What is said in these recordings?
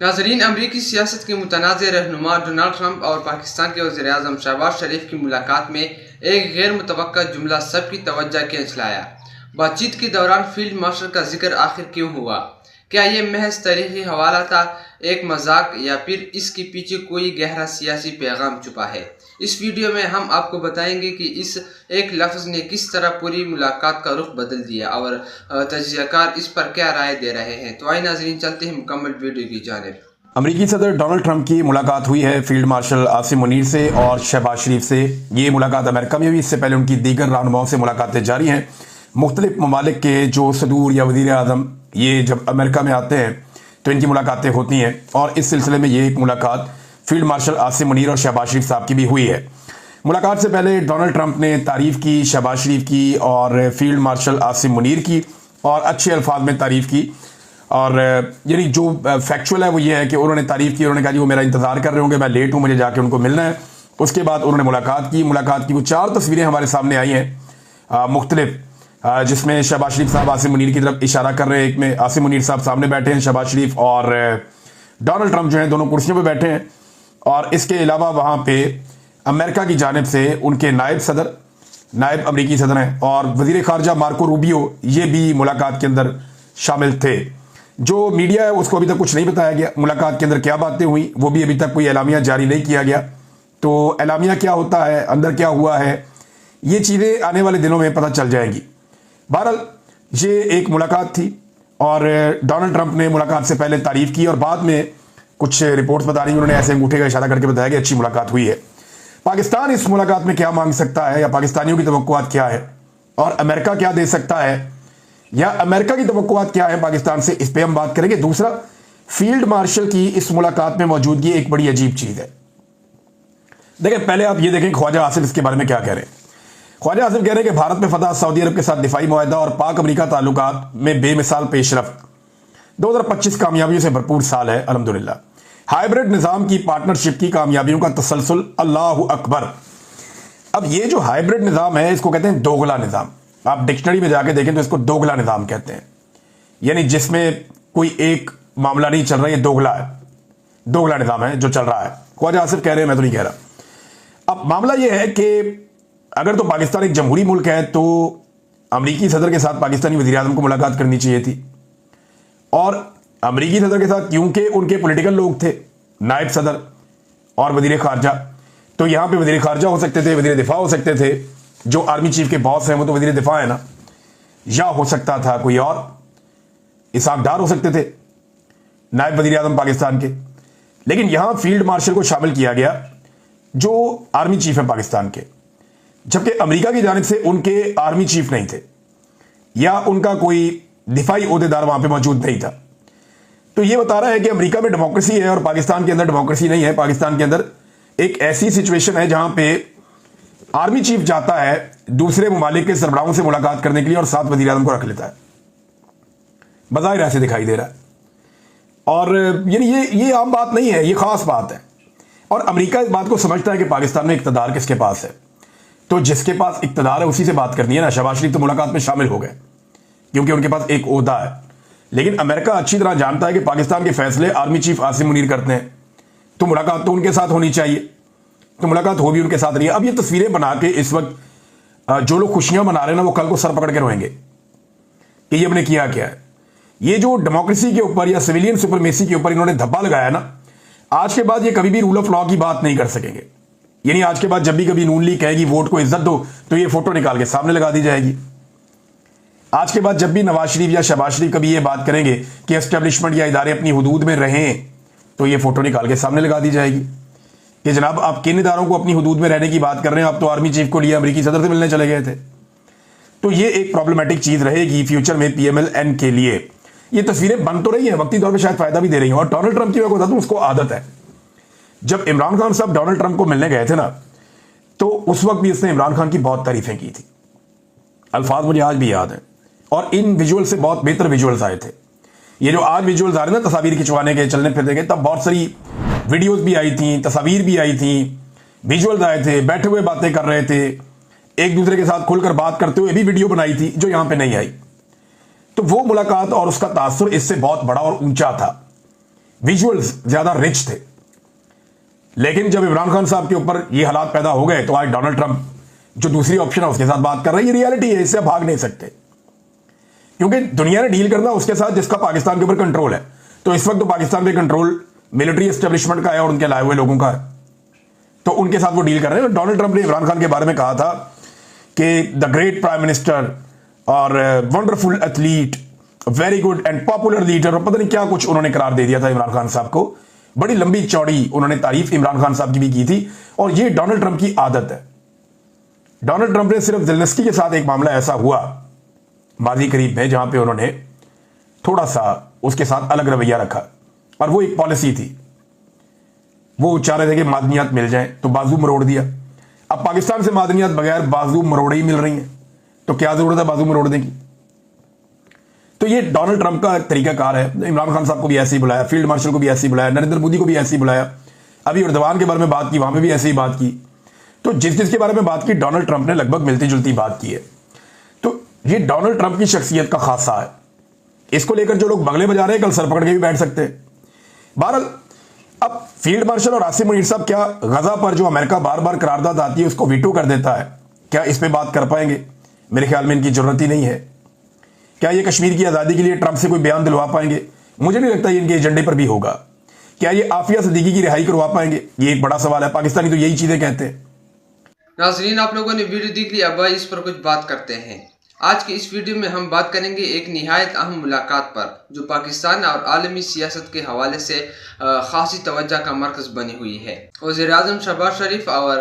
नाजरीन, अमरीकी सियासत के मुतनाज़ रहनुमा डोनाल्ड ट्रंप और पाकिस्तान के वज़ीर-ए-आज़म शहबाज शरीफ की मुलाकात में एक गैर मुतवक्का जुमला सबकी तवज्जो खींच लाया। बातचीत के दौरान फील्ड मार्शल का जिक्र आखिर क्यों हुआ? क्या ये महज तारीखी हवाला था, एक मजाक, या फिर इसके पीछे कोई गहरा सियासी पैगाम छुपा है? इस वीडियो में हम आपको बताएंगे कि इस एक लफ्ज़ ने किस तरह पूरी मुलाकात का रुख बदल दिया और तज्ज़ियाकार इस पर क्या राय दे रहे हैं। तो आइए नाज़रीन, चलते हैं मुकम्मल वीडियो की जानिब। अमरीकी सदर डोनाल्ड ट्रंप की मुलाकात हुई है फील्ड मार्शल आसिम मुनीर से और शहबाज शरीफ से। ये मुलाकात अमेरिका में हुई, इससे पहले उनकी दीगर रहनुमाओं से मुलाकातें जारी हैं। मुख्तलिफ ममालिक के जो सदूर या वज़ीर आज़म ये जब अमेरिका में आते हैं तो इनकी मुलाकातें होती हैं, और इस सिलसिले में ये एक मुलाकात फील्ड मार्शल आसिम मुनीर और शहबाज शरीफ साहब की भी हुई है। मुलाकात से पहले डोनाल्ड ट्रंप ने तारीफ़ की शहबाज शरीफ की और फील्ड मार्शल आसिम मुनीर की, और अच्छे अल्फाज में तारीफ़ की। और यानी जो फैक्चुअल है वो ये है कि उन्होंने तारीफ़ की, उन्होंने कहा जी वो मेरा इंतज़ार कर रहे होंगे, मैं लेट हूँ, मुझे जाके उनको मिलना है। उसके बाद उन्होंने मुलाकात की वो 4 तस्वीरें हमारे सामने आई हैं मुख्तलिफ, जिसमें शहबाज शरीफ साहब आसिम मुनीर की तरफ इशारा कर रहे हैं। एक में आसिम मुनीर साहब सामने बैठे हैं, शहबाज शरीफ और डोनाल्ड ट्रंप जो हैं दोनों कुर्सियों पर बैठे हैं। और इसके अलावा वहाँ पे अमेरिका की जानिब से उनके नायब अमरीकी सदर हैं और वज़ीर ख़ारजा मार्को रूबियो, ये भी मुलाकात के अंदर शामिल थे। जो मीडिया है उसको अभी तक कुछ नहीं बताया गया मुलाकात के अंदर क्या बातें हुई, वो भी अभी तक कोई एलामिया जारी नहीं किया गया। तो एलामिया क्या होता है, अंदर क्या हुआ है, ये चीज़ें आने वाले दिनों में पता चल जाएंगी। बहरहाल ये एक मुलाकात थी और डोनाल्ड ट्रंप ने मुलाकात से पहले तारीफ़ की और बाद में कुछ रिपोर्ट्स बता रही, उन्होंने ऐसे अंगूठे का इशारा करके बताया कि अच्छी मुलाकात हुई है। पाकिस्तान इस मुलाकात में क्या मांग सकता है, या पाकिस्तानियों की तवक्कुआत क्या है, और अमेरिका क्या दे सकता है, या अमेरिका की तवक्कुआत क्या है पाकिस्तान से, इस पर हम बात करेंगे। दूसरा, फील्ड मार्शल की इस मुलाकात में मौजूदगी एक बड़ी अजीब चीज़ है। देखें, पहले आप ये देखें ख्वाजा आसिफ इसके बारे में क्या कह रहे हैं। ख्वाजा आसिफ कह रहे हैं कि भारत में फतह, सऊदी अरब के साथ दिफाई मुआहदा और पाक अमरीका ताल्लुकात में बेमिसाल पेशरफ्त। 2025 कामयाबियों से भरपूर साल है अल्हम्दुलिल्लाह। हाइब्रिड निज़ाम की पार्टनरशिप की कामयाबियों का तसलसल, अल्लाह अकबर। अब ये जो हाइब्रिड निज़ाम है इसको कहते हैं दोगला निज़ाम। आप डिक्शनरी में जाके देखें तो इसको दोगला निज़ाम कहते हैं, यानी जिसमें कोई एक मामला नहीं चल रहा, ये दोगला है, दोगला निज़ाम है जो चल रहा है। ख्वाजा आसिफ कह रहे हैं, मैं तो नहीं कह रहा। अब मामला ये है कि अगर तो पाकिस्तान एक जमहूरी मुल्क है तो अमरीकी सदर के साथ पाकिस्तानी वज़ीर आज़म को मुलाकात करनी चाहिए थी, और अमरीकी सदर के साथ क्योंकि उनके पॉलिटिकल लोग थे, नायब सदर और वज़ीर ख़ारजा, तो यहाँ पे वज़ीर ख़ारजा हो सकते थे, वज़ीर दिफा हो सकते थे, जो आर्मी चीफ के बॉस हैं वो तो वज़ीर दिफा है ना, या हो सकता था कोई और, इसहाक डार हो सकते थे नायब वज़ीर आज़म पाकिस्तान के। लेकिन यहाँ फील्ड मार्शल को शामिल किया गया जो आर्मी चीफ है पाकिस्तान के, जबकि अमेरिका की जानिब से उनके आर्मी चीफ नहीं थे या उनका कोई दिफाई ओहदेदार वहां पे मौजूद नहीं था। तो ये बता रहा है कि अमेरिका में डेमोक्रेसी है और पाकिस्तान के अंदर डेमोक्रेसी नहीं है। पाकिस्तान के अंदर एक ऐसी सिचुएशन है जहां पे आर्मी चीफ जाता है दूसरे ममालिक के सरबराहों से मुलाकात करने के लिए और साथ वज़ीर आज़म को रख लेता है, बज़ाहिर ऐसे दिखाई दे रहा है। और यानी ये आम बात नहीं है, ये खास बात है। और अमेरिका इस बात को समझता है कि पाकिस्तान में इक़्तिदार किसके पास है, तो जिसके पास इक़्तिदार है उसी से बात करनी है ना। शहबाज शरीफ तो मुलाकात में शामिल हो गए क्योंकि उनके पास एक ओहदा है, लेकिन अमेरिका अच्छी तरह जानता है कि पाकिस्तान के फैसले आर्मी चीफ आसिम मुनीर करते हैं, तो मुलाकात तो उनके साथ होनी चाहिए। तो मुलाकात हो भी उनके साथ रही है। अब ये तस्वीरें बना के इस वक्त जो लोग खुशियां मना रहे हैं ना, वो कल को सर पकड़ के रोएंगे कि ये हमने किया क्या है। ये जो डेमोक्रेसी के ऊपर या सिविलियन सुपरमेसी के ऊपर इन्होंने धब्बा लगाया ना, आज के बाद ये कभी भी रूल ऑफ लॉ की बात नहीं कर सकेंगे। यानी आज के बाद जब भी कभी नून लीग कहेगी वोट को इज्जत दो, तो ये फोटो निकाल के सामने लगा दी जाएगी। आज के बाद जब भी नवाज शरीफ या शहबाज शरीफ कभी ये बात करेंगे कि एस्टेब्लिशमेंट या इदारे अपनी हुदूद में रहें, तो ये फोटो निकाल के सामने लगा दी जाएगी कि जनाब आप किन इदारों को अपनी हुदूद में रहने की बात कर रहे हैं, आप तो आर्मी चीफ को लिए अमरीकी सदर से मिलने चले गए थे। तो ये एक प्रॉब्लमेटिक चीज रहेगी फ्यूचर में PMLN के लिए। ये तस्वीरें बन तो रही हैं, वक्ती तौर पर शायद फायदा भी दे रही हैं। और डोनाल्ड ट्रंप की मैं बता दूं, उसको आदत है, जब इमरान खान साहब डोनाल्ड ट्रंप को मिलने गए थे ना, तो उस वक्त भी उसने इमरान खान की बहुत तारीफें की थी। अल्फाज मुझे आज भी याद है, और इन विजुअल से बहुत बेहतर विजुअल्स आए थे। ये जो आज विजुअल्स आ रहे हैं ना तस्वीर खिंचवाने के, चलने फिरने के, तब बहुत सारी वीडियोस भी आई थी, तस्वीर भी आई थी, विजुअल्स आए थे, बैठे हुए बातें कर रहे थे, एक दूसरे के साथ खुलकर बात करते हुए भी वीडियो बनाई थी, जो यहां पे नहीं आई। तो वो मुलाकात और उसका तासुर इससे बहुत बड़ा और ऊंचा था। विजुअल्स ज़्यादा रिच थे। लेकिन जब इमरान खान साहब के ऊपर ये हालात पैदा हो गए तो आज डोनाल्ड ट्रंप जो दूसरी ऑप्शन है उसके साथ बात कर रहे हैं। ये रियलिटी है, इससे भाग नहीं सकते, क्योंकि दुनिया ने डील करना उसके साथ जिसका पाकिस्तान के ऊपर कंट्रोल है। तो इस वक्त तो पाकिस्तान पे कंट्रोल मिलिट्री एस्टेब्लिशमेंट का है और उनके लाए हुए लोगों का है, तो उनके साथ वो डील कर रहे हैं। डोनाल्ड ट्रंप ने इमरान खान के बारे में कहा था कि द ग्रेट प्राइम मिनिस्टर और wonderful athlete, very good and popular leader, और पता नहीं क्या कुछ उन्होंने करार दे दिया था इमरान खान साहब को। बड़ी लंबी चौड़ी उन्होंने तारीफ इमरान खान साहब की भी की थी, और ये डोनाल्ड ट्रंप की आदत है। डोनाल्ड ट्रंप ने सिर्फ ज़ेलेंस्की के साथ एक मामला ऐसा हुआ माजी करीब में जहां पे उन्होंने थोड़ा सा उसके साथ अलग रवैया रखा, और वो एक पॉलिसी थी। वो चाह रहे थे कि मादनियात मिल जाए तो बाजू मरोड़ दिया। अब पाकिस्तान से मादनियात बगैर बाजू मरोड़े ही मिल रही हैं, तो क्या जरूरत है बाजू मरोड़ने की। तो ये डोनाल्ड ट्रंप का तरीकाकार है। इमरान खान साहब को भी ऐसे ही बुलाया, फील्ड मार्शल को भी ऐसे ही बुलाया, नरेंद्र मोदी को भी ऐसे ही बुलाया, अभी उर्दवान के बारे में बात की, वहां पे भी ऐसे ही बात की। तो जिस जिसके बारे में बात की डोनाल्ड ट्रंप ने लगभग मिलती जुलती बात की है। तो ये डोनाल्ड ट्रंप की शख्सियत का खासा है। इसको लेकर जो लोग बगले बजा रहे हैं कल सर पकड़ के भी बैठ सकते हैं। बहरहाल अब फील्ड मार्शल और आसिम मुनीर साहब क्या गजा पर जो अमेरिका बार बार करारदाद आती है उसको वीटो कर देता है, क्या इस पे बात कर पाएंगे? मेरे ख्याल में इनकी जरूरत ही नहीं है। क्या ये कश्मीर की आज़ादी के लिए ट्रंप से कोई बयान दिलवा पाएंगे? मुझे नहीं लगता ये इनके एजेंडे पर भी होगा। क्या ये आफिया सिद्दीकी की रिहाई करवा पाएंगे? ये एक बड़ा सवाल है। पाकिस्तानी तो यही चीजें कहते हैं। नाज़रीन, आप लोगों ने वीडियो देख ली, अब इस पर कुछ बात करते हैं। आज की इस वीडियो में हम बात करेंगे एक निहायत अहम मुलाकात पर, जो पाकिस्तान और आलमी सियासत के हवाले से खासी तवज्जो का मरकज़ बनी हुई है। वज़ीर-ए-आज़म शहबाज शरीफ और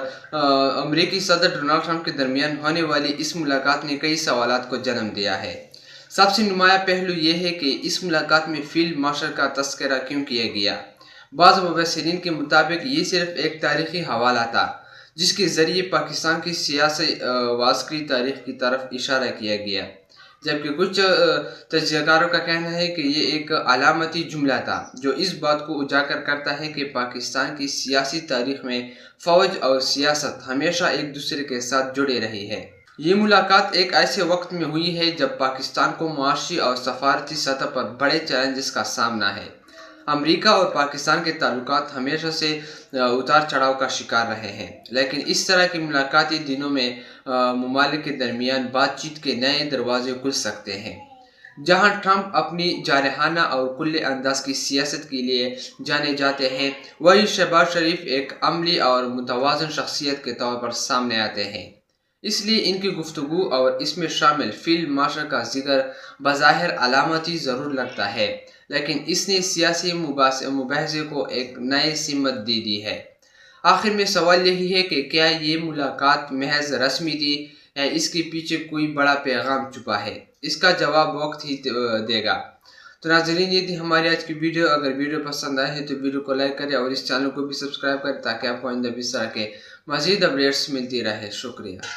अमरीकी सदर डोनाल्ड ट्रंप के दरमियान होने वाली इस मुलाकात ने कई सवालात को जन्म दिया है। सबसे नुमाया पहलू ये है कि इस मुलाकात में फील्ड मार्शल का तस्करा क्यों किया गया। बाज़ मुबस्सिरीन के मुताबिक ये सिर्फ एक तारीखी हवाला था जिसके ज़रिए पाकिस्तान की सियासी व अस्करी तारीख की तरफ इशारा किया गया, जबकि कुछ तजज़ियाकारों का कहना है कि ये एक अलामती जुमला था जो इस बात को उजागर करता है कि पाकिस्तान की सियासी तारीख में फ़ौज और सियासत हमेशा एक दूसरे के साथ जुड़े रही है। ये मुलाकात एक ऐसे वक्त में हुई है जब पाकिस्तान को मुआशी और सफारती सतह पर बड़े चैलेंजेस का सामना है। अमेरिका और पाकिस्तान के ताल्लुकात हमेशा से उतार चढ़ाव का शिकार रहे हैं, लेकिन इस तरह की मुलाकाती दिनों में ममालिक के दरमियान बातचीत के नए दरवाजे खुल सकते हैं। जहां ट्रंप अपनी जारहाना और खुले अंदाज की सियासत के लिए जाने जाते हैं, वहीं शहबाज शरीफ एक अमली और मुतवाज़िन शख्सियत के तौर पर सामने आते हैं। इसलिए इनकी गुफ्तगू और इसमें शामिल फील्ड मार्शल का जिक्र बज़ाहिर अलामती ज़रूर लगता है, लेकिन इसने सियासी मुबाहजे को एक नई सिमत दे दी है। आखिर में सवाल यही है कि क्या ये मुलाकात महज रस्मी थी या इसके पीछे कोई बड़ा पैगाम छुपा है? इसका जवाब वक्त ही देगा। तो नाज़रीन, ये थी हमारी आज की वीडियो। अगर वीडियो पसंद आए है तो वीडियो को लाइक करें और इस चैनल को भी सब्सक्राइब करें ताकि आपको आइंदा भी इस तरह के मज़ीद अपडेट्स मिलती रहे। शुक्रिया।